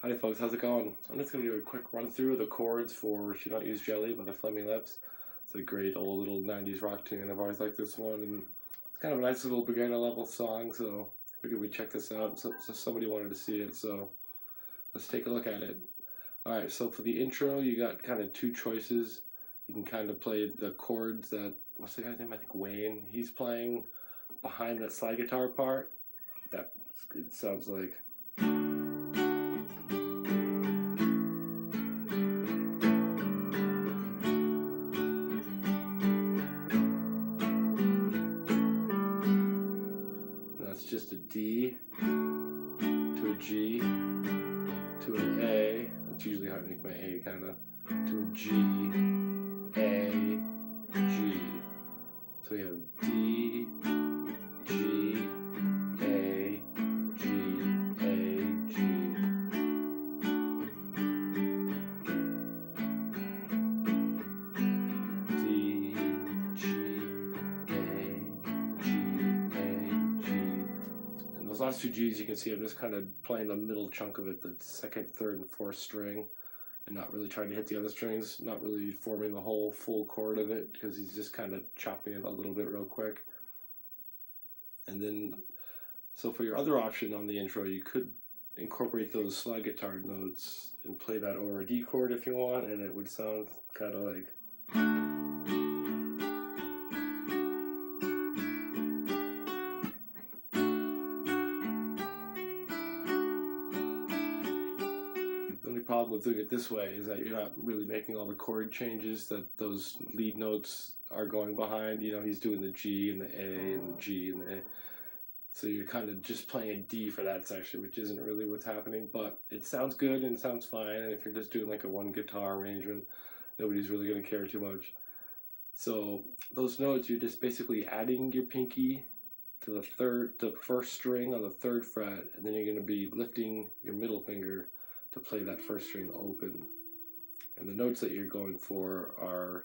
Hi folks, how's it going? I'm just going to do a quick run through of the chords for She Don't Use Jelly by the Flaming Lips. It's a great old little 90s rock tune. I've always liked this one, and it's kind of a nice little beginner level song, so I figured we'd check this out. So somebody wanted to see it, so let's take a look at it. Alright, so for the intro, you got kind of two choices. You can kind of play the chords that, what's the guy's name? I think Wayne. He's playing behind that slide guitar part. That it sounds like. That's just a D to a G to an A. That's usually how I make my A, kind of, to a G, A, G. So we have D, G, A, G, A, G. D, G, A, G, A, G. And those last two G's, you can see I'm just kind of playing the middle chunk of it, the second, third, and fourth string, and not really trying to hit the other strings, not really forming the whole full chord of it, because he's just kind of chopping it a little bit real quick. And then, so for your other option on the intro, you could incorporate those slide guitar notes and play that over a D chord if you want, and it would sound kind of like. The only problem with doing it this way is that you're not really making all the chord changes that those lead notes are going behind. You know, he's doing the G and the A and the G and the A. So you're kind of just playing a D for that section, which isn't really what's happening, but it sounds good and it sounds fine. And if you're just doing like a one guitar arrangement, nobody's really going to care too much. So those notes, you're just basically adding your pinky to the first string on the third fret, and then you're going to be lifting your middle finger to play that first string open. And the notes that you're going for are,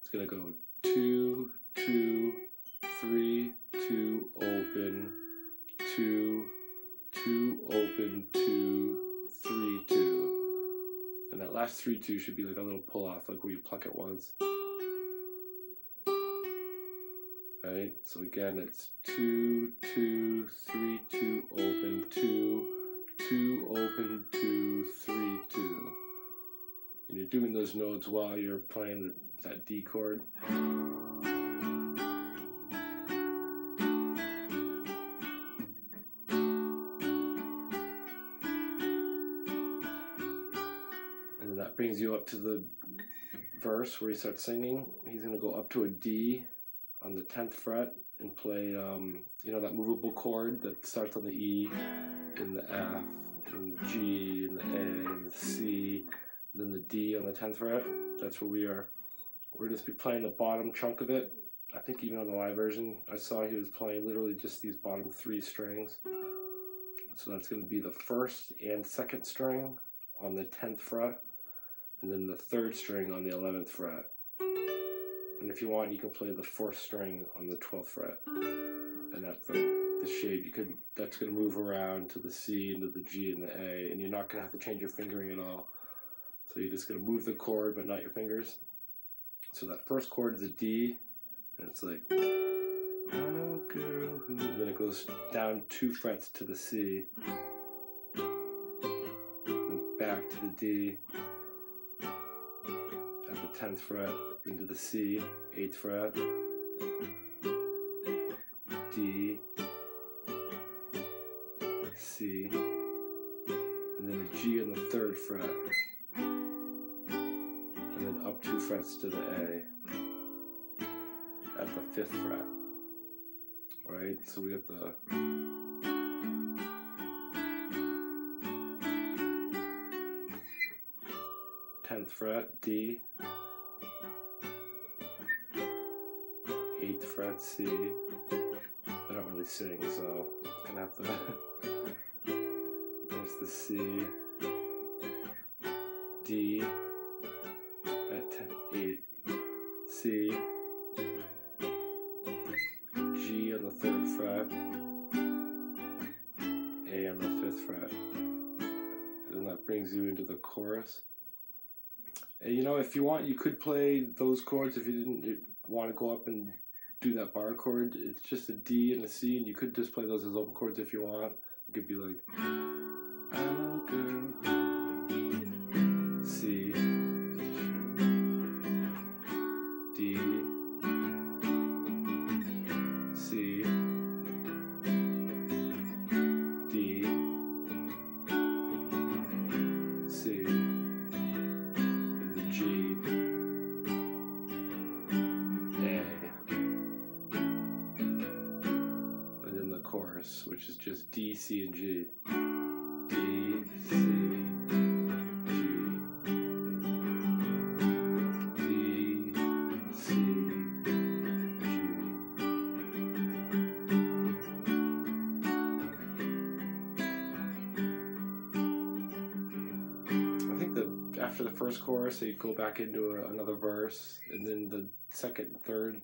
it's going to go 2, 2, 3, 2, open, 2, 2, open, 2, 3, 2. And that last 3, 2 should be like a little pull off, like where you pluck it once. Right? So again, it's 2, 2, 3, 2, open, 2, 2, open, 2, 3, 2. And you're doing those notes while you're playing that D chord. And that brings you up to the verse where he starts singing. He's going to go up to a D on the 10th fret and play, you know, that movable chord that starts on the E and the F and the G and the A and the C, and then the D on the 10th fret. That's where we are. We're just be playing the bottom chunk of it. I think even on the live version, I saw he was playing literally just these bottom 3 strings. So that's going to be the first and second string on the 10th fret, and then the third string on the 11th fret. And if you want, you can play the fourth string on the 12th fret. And that's the shape. That's going to move around to the C and to the G and the A, and you're not going to have to change your fingering at all. So you're just going to move the chord, but not your fingers. So that first chord is a D, and it's like, I know a girl who, and then it goes down 2 frets to the C, then back to the D at the 10th fret, into the C, 8th fret, D, C, and then a G on the 3rd fret, and then up 2 frets to the A at the 5th fret. Right, so we got the tenth fret D, 8th fret C. I don't really sing, so I'm gonna have to. There's the C, D at 10, 8, C, G on the 3rd fret, A on the 5th fret, and then that brings you into the chorus. And, you know, if you want, you could play those chords if you didn't want to go up and do that bar chord. It's just a D and a C, and you could just play those as open chords if you want. It could be like, I know a girl who C, D, C, D, C, and G, A, and then the chorus, which is just D, C, and G. D, C, G, D, C, G. I think that after the first chorus, they go back into another verse, and then the second and third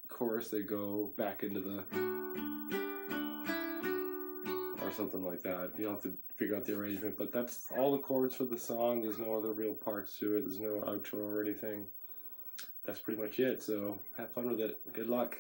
chorus, they go back into the, or something like that. You'll have to figure out the arrangement, but that's all the chords for the song. There's no other real parts to it. There's no outro or anything. That's pretty much it. So have fun with it. Good luck.